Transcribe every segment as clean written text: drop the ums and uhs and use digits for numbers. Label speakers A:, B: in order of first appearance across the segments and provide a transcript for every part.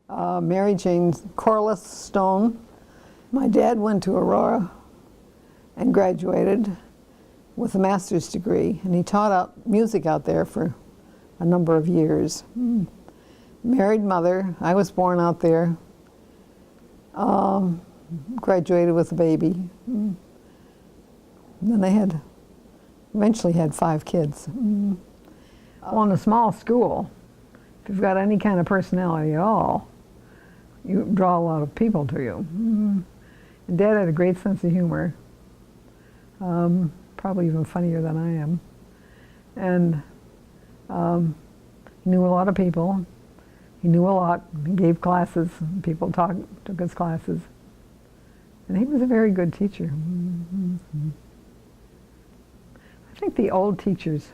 A: Mary Jane Corliss Stone. My dad went to Aurora and graduated with a master's degree, and he taught music out there for a number of years. Married mother. I was born out there. Graduated with a baby. Then they eventually had 5 kids. Well, in a small school, if you've got any kind of personality at all, you draw a lot of people to you. And Dad had a great sense of humor, probably even funnier than I am. And he knew a lot of people. He knew a lot. He gave classes. People took his classes. And he was a very good teacher. I think the old teachers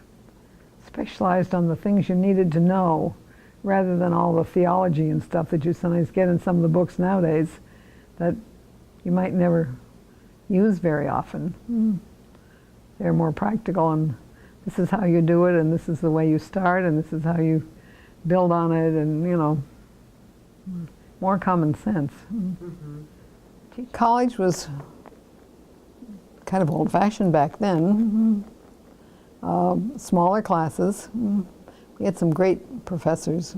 A: specialized on the things you needed to know rather than all the theology and stuff that you sometimes get in some of the books nowadays that you might never use very often. They're more practical, and this is how you do it, and this is the way you start, and this is how you build on it, and more common sense. College was kind of old-fashioned back then. Smaller classes. We had some great professors.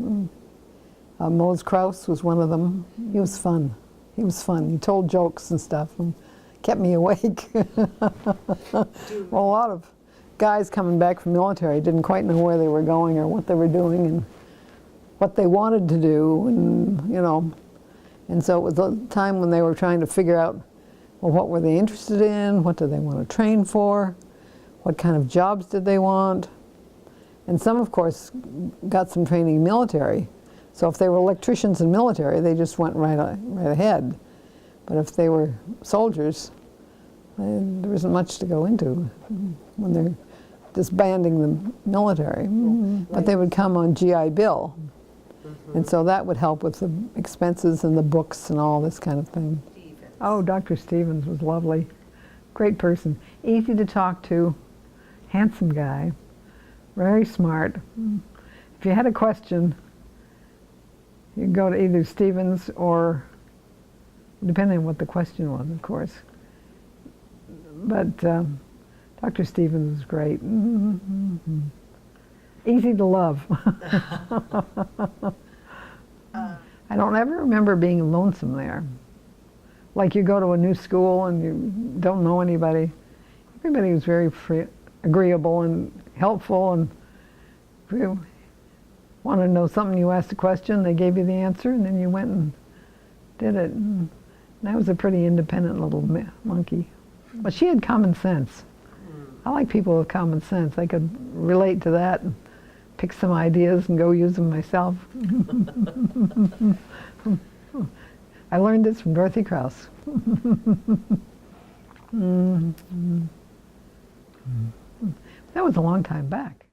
A: Mose Krauss was one of them. He was fun. He was fun. He told jokes and stuff and kept me awake. Well, a lot of guys coming back from military didn't quite know where they were going or what they were doing and what they wanted to do, and and so it was a time when they were trying to figure out, well, what were they interested in? What did they want to train for? What kind of jobs did they want? And some, of course, got some training in military. So if they were electricians in military, they just went right ahead. But if they were soldiers, there isn't much to go into when they're disbanding the military. But they would come on GI Bill. And so that would help with the expenses and the books and all this kind of thing. Oh, Dr. Stevens was lovely. Great person. Easy to talk to. Handsome guy. Very smart. If you had a question, you'd go to either Stevens or, depending on what the question was, of course. But Dr. Stevens was great. Easy to love. I don't ever remember being lonesome there. Like you go to a new school and you don't know anybody. Everybody was very agreeable and helpful, and if you wanted to know something, you asked a question, they gave you the answer, and then you went and did it. And I was a pretty independent little monkey. But she had common sense. I like people with common sense. I could relate to that and pick some ideas and go use them myself. I learned this from Dorothy Krauss. That was a long time back.